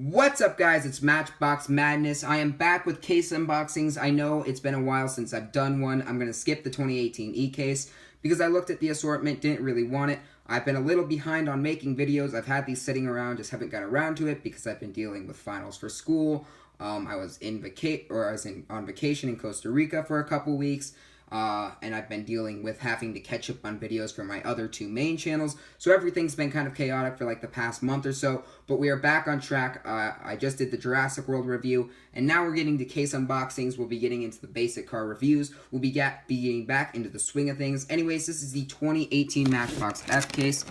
What's up, guys? It's Matchbox Madness. I am back with case unboxings. I know it's been a while since I've done one. I'm going to skip the 2018 e-case because I looked at the assortment, didn't really want it. I've been a little behind on making videos. I've had these sitting around, just haven't got around to it because I've been dealing with finals for school. I was on vacation in Costa Rica for a couple weeks. And I've been dealing with having to catch up on videos for my other two main channels, so everything's been kind of chaotic for like the past month or so, but we are back on track. I just did the Jurassic World review, and now we're getting to case unboxings. We'll be getting into the basic car reviews. We'll be getting back into the swing of things. Anyways, this is the 2018 Matchbox F case.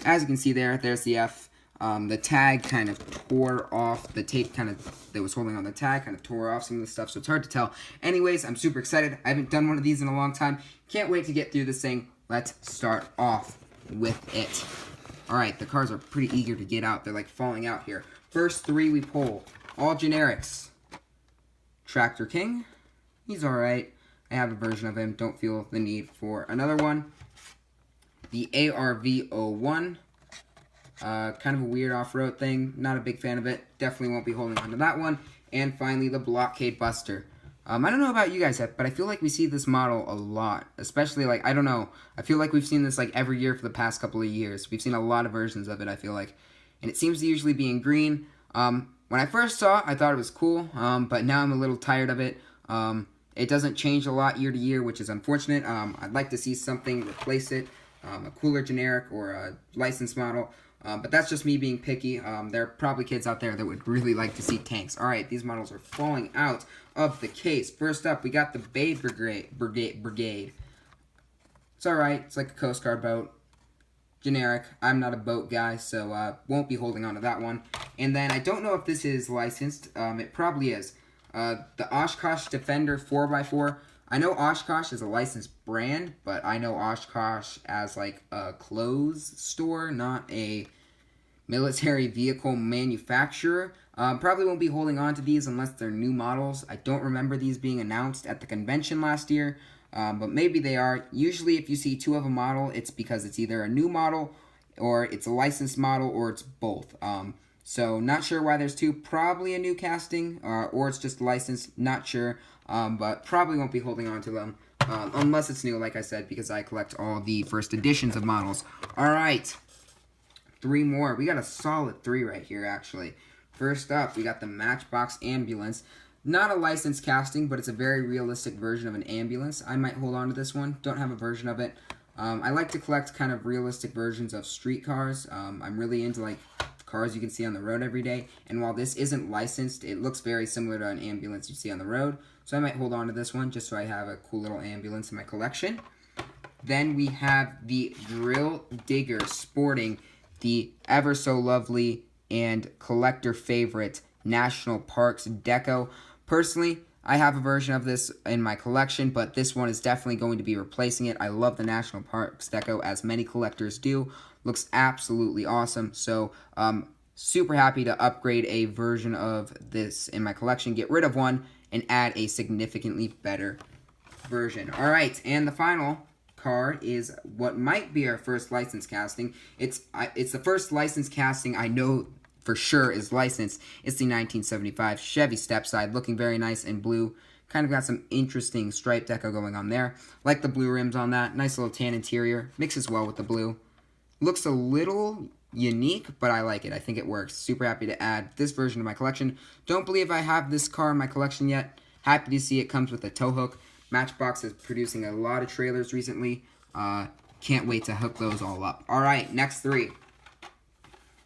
As you can see there's the F. The tag kind of tore off, the tape that was holding on the tag kind of tore off some of the stuff, so it's hard to tell. Anyways, I'm super excited. I haven't done one of these in a long time. Can't wait to get through this thing. Let's start off with it. Alright, the cars are pretty eager to get out. They're like falling out here. First three we pull. All generics. Tractor King. He's alright. I have a version of him. Don't feel the need for another one. The ARV01. Kind of a weird off-road thing. Not a big fan of it. Definitely won't be holding on to that one. And finally, the Blockade Buster. I don't know about you guys yet, but I feel like we see this model a lot. Especially, like, I don't know. I feel like we've seen this, like, every year for the past couple of years. We've seen a lot of versions of it, I feel like. And it seems to usually be in green. When I first saw it, I thought it was cool. But now I'm a little tired of it. It doesn't change a lot year to year, which is unfortunate. I'd like to see something replace it. A cooler generic or a licensed model. But that's just me being picky. There are probably kids out there that would really like to see tanks. Alright, these models are falling out of the case. First up, we got the Bay Brigade. It's alright. It's like a Coast Guard boat. Generic. I'm not a boat guy, so won't be holding on to that one. And then I don't know if this is licensed. It probably is. The Oshkosh Defender 4x4. I know Oshkosh is a licensed brand, but I know Oshkosh as like a clothes store, not a military vehicle manufacturer. Probably won't be holding on to these unless they're new models. I don't remember these being announced at the convention last year, but maybe they are. Usually if you see two of a model, it's because it's either a new model, or it's a licensed model, or it's both. So not sure why there's two. Probably a new casting, or it's just licensed, not sure. But probably won't be holding on to them, unless it's new, like I said, because I collect all the first editions of models. Alright, three more. We got a solid three right here, actually. First up, we got the Matchbox Ambulance. Not a licensed casting, but it's a very realistic version of an ambulance. I might hold on to this one. Don't have a version of it. I like to collect kind of realistic versions of street cars. I'm really into, like, cars you can see on the road every day, and while this isn't licensed, it looks very similar to an ambulance you see on the road, so I might hold on to this one just so I have a cool little ambulance in my collection. Then we have the Grille Digger sporting the ever so lovely and collector favorite National Parks Deco. Personally, I have a version of this in my collection, but this one is definitely going to be replacing it. I love the National Parks Deco, as many collectors do. Looks absolutely awesome. So, super happy to upgrade a version of this in my collection, get rid of one, and add a significantly better version. Alright, and the final car is what might be our first licensed casting. It's the first licensed casting I know for sure is licensed. It's the 1975 Chevy Stepside, looking very nice in blue. Kind of got some interesting stripe deco going on there. Like the blue rims on that. Nice little tan interior. Mixes well with the blue. Looks a little unique, but I like it. I think it works. Super happy to add this version to my collection. Don't believe I have this car in my collection yet. Happy to see it comes with a tow hook. Matchbox is producing a lot of trailers recently. Can't wait to hook those all up. Alright, next three.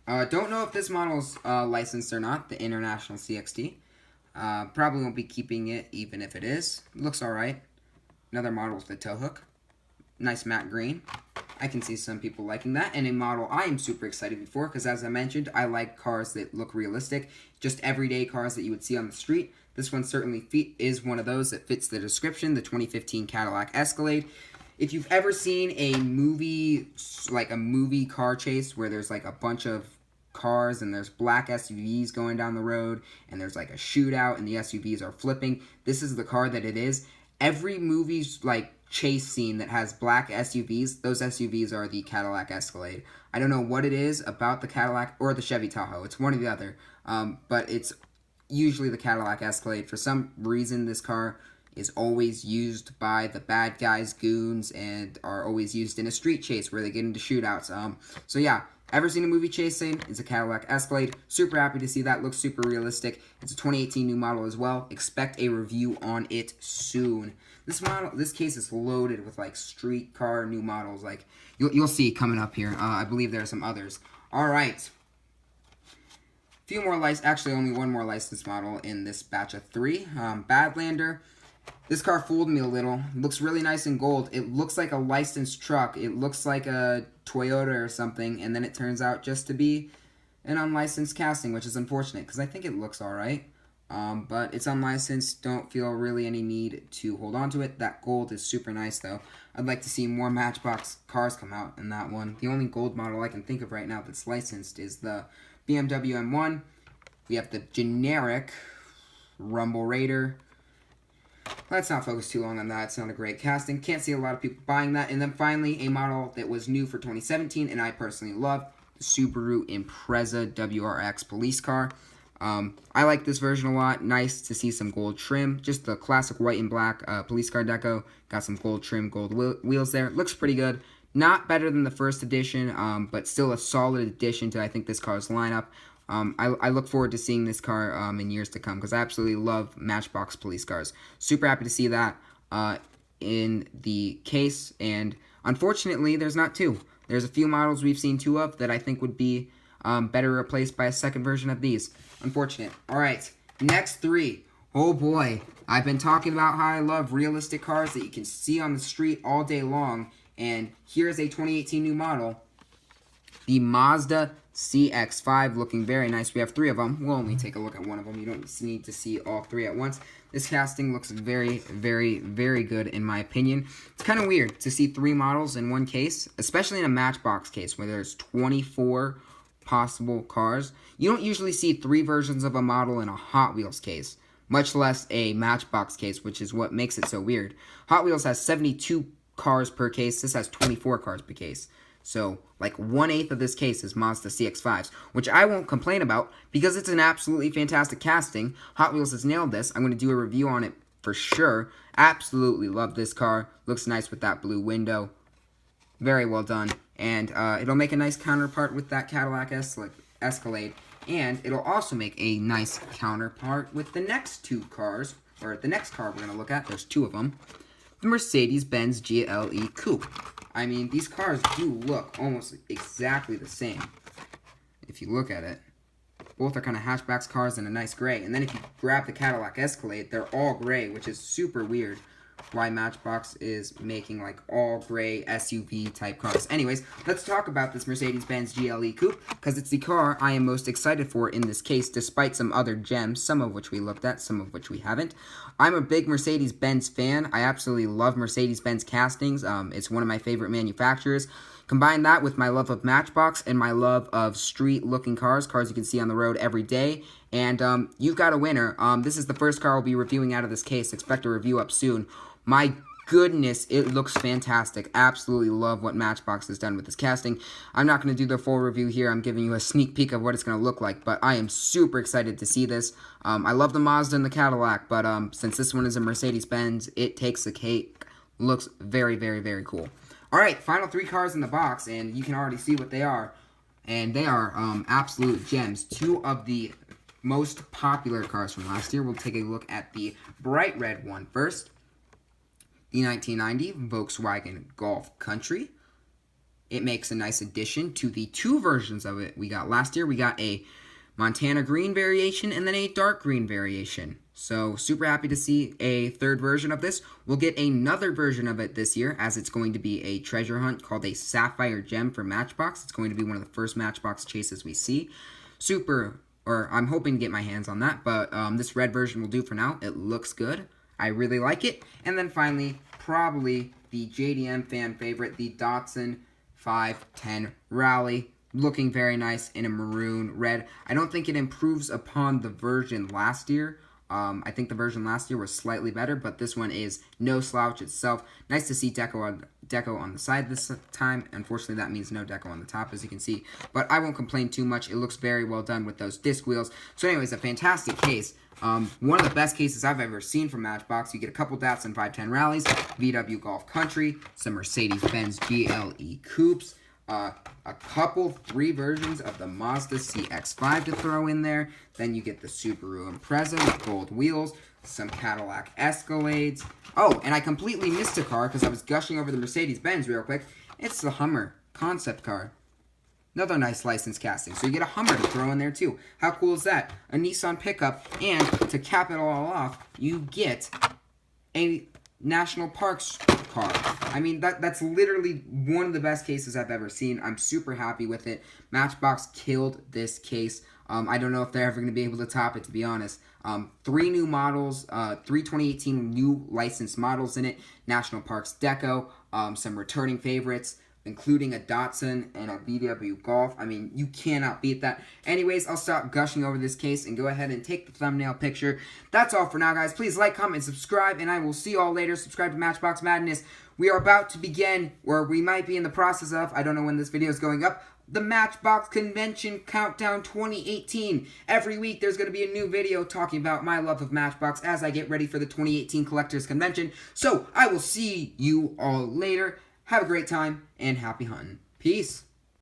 Don't know if this model's licensed or not, the International CXT. Probably won't be keeping it, even if it is. Looks alright. Another model with a tow hook. Nice matte green. I can see some people liking that, and a model I am super excited for, because as I mentioned, I like cars that look realistic, just everyday cars that you would see on the street. This one certainly is one of those that fits the description, the 2015 Cadillac Escalade. If you've ever seen a movie, like a movie car chase, where there's like a bunch of cars and there's black SUVs going down the road, and there's like a shootout and the SUVs are flipping, this is the car that it is. Every movie's like chase scene that has black SUVs. Those SUVs are the Cadillac Escalade. I don't know what it is about the Cadillac or the Chevy Tahoe. It's one or the other. But it's usually the Cadillac Escalade. For some reason, this car is always used by the bad guys, goons, and are always used in a street chase where they get into shootouts. So yeah, ever seen a movie chase scene? It's a Cadillac Escalade. Super happy to see that. Looks super realistic. It's a 2018 new model as well. Expect a review on it soon. This case is loaded with like street car new models. Like you'll see coming up here. I believe there are some others. All right. Few more actually only one more licensed model in this batch of 3. Badlander. This car fooled me a little. It looks really nice in gold. It looks like a licensed truck. It looks like a Toyota or something, and then it turns out just to be an unlicensed casting, which is unfortunate because I think it looks alright. But it's unlicensed. Don't feel really any need to hold on to it. That gold is super nice though. I'd like to see more Matchbox cars come out in that one. The only gold model I can think of right now that's licensed is the Bmw M1. We have the generic Rumble Raider. Let's not focus too long on that. It's not a great casting. Can't see a lot of people buying that. And then finally, a model that was new for 2017 and I personally love, the Subaru Impreza WRX police car. I like this version a lot. Nice to see some gold trim. Just the classic white and black police car deco. Got some gold trim, gold wheels there. Looks pretty good. Not better than the first edition, but still a solid addition to, I think, this car's lineup. I look forward to seeing this car in years to come because I absolutely love Matchbox police cars. Super happy to see that in the case, and unfortunately, there's not 2. There's a few models we've seen 2 of that I think would be better replaced by a second version of these. Unfortunate. All right, next 3. Oh boy, I've been talking about how I love realistic cars that you can see on the street all day long, and here's a 2018 new model, the Mazda Cx-5, looking very nice. We have 3 of them. We'll only take a look at one of them. You don't need to see all 3 at once. This casting looks very, very, very good in my opinion. It's kind of weird to see 3 models in one case, especially in a Matchbox case where there's 24 possible cars. You don't usually see 3 versions of a model in a Hot Wheels case, much less a Matchbox case, which is what makes it so weird. Hot Wheels has 72 cars per case. This has 24 cars per case. So, like 1/8 of this case is Mazda Cx-5s, which I won't complain about because it's an absolutely fantastic casting. Hot Wheels has nailed this. I'm going to do a review on it for sure. Absolutely love this car. Looks nice with that blue window. Very well done. And it'll make a nice counterpart with that Cadillac Escalade. And it'll also make a nice counterpart with the next 2 cars, or the next car we're going to look at. There's 2 of them. The Mercedes-Benz Gla Coupe. I mean, these cars do look almost exactly the same. If you look at it, both are kind of hatchbacks cars in a nice gray. And then if you grab the Cadillac Escalade, they're all gray, which is super weird. Why Matchbox is making like all gray SUV type cars. Anyways, let's talk about this Mercedes-Benz Gla Coupe because it's the car I am most excited for in this case, despite some other gems, some of which we looked at, some of which we haven't. I'm a big Mercedes-Benz fan. I absolutely love Mercedes-Benz castings. It's one of my favorite manufacturers. Combine that with my love of Matchbox and my love of street-looking cars you can see on the road every day, and you've got a winner. This is the first car I'll be reviewing out of this case. Expect a review up soon. My goodness, it looks fantastic. Absolutely love what Matchbox has done with this casting. I'm not going to do the full review here. I'm giving you a sneak peek of what it's going to look like, but I am super excited to see this. I love the Mazda and the Cadillac, but since this one is a Mercedes-Benz, it takes the cake. Looks very, very, very cool. All right, final 3 cars in the box, and you can already see what they are. And they are absolute gems. 2 of the most popular cars from last year. We'll take a look at the bright red one first. The 1990 Volkswagen Golf Country. It makes a nice addition to the 2 versions of it we got last year. We got a Montana green variation and then a dark green variation. So super happy to see a 3rd version of this. We'll get another version of it this year as it's going to be a treasure hunt called a Sapphire Gem for Matchbox. It's going to be one of the first Matchbox chases we see. I'm hoping to get my hands on that, but this red version will do for now. It looks good. I really like it. And then finally, probably the JDM fan favorite, the Datsun 510 Rally. Looking very nice in a maroon red. I don't think it improves upon the version last year. I think the version last year was slightly better, but this one is no slouch itself. Nice to see deco on the side this time. Unfortunately, that means no deco on the top, as you can see. But I won't complain too much. It looks very well done with those disc wheels. So anyways, a fantastic case. One of the best cases I've ever seen from Matchbox. You get a couple Datsun 510 Rallies, VW Golf Country, some Mercedes-Benz Gla Coupes, a couple 3 versions of the Mazda Cx-5 to throw in there. Then you get the Subaru Impreza with gold wheels, some Cadillac Escalades. Oh, and I completely missed a car because I was gushing over the Mercedes-Benz real quick. It's the Hummer concept car. Another nice license casting. So you get a Hummer to throw in there too. How cool is that? A Nissan pickup. And to cap it all off, you get a National Parks car. I mean, that's literally one of the best cases I've ever seen. I'm super happy with it. Matchbox killed this case. I don't know if they're ever going to be able to top it, to be honest. 3 new models, 3 2018 new licensed models in it. National Parks deco, some returning favorites, including a Datsun and a VW Golf. I mean, you cannot beat that. Anyways, I'll stop gushing over this case and go ahead and take the thumbnail picture. That's all for now, guys. Please like, comment, and subscribe, and I will see you all later. Subscribe to Matchbox Madness. We are about to begin, or we might be in the process of, I don't know when this video is going up, the Matchbox Convention Countdown 2018. Every week there's going to be a new video talking about my love of Matchbox as I get ready for the 2018 Collectors Convention. So, I will see you all later. Have a great time, and happy hunting. Peace.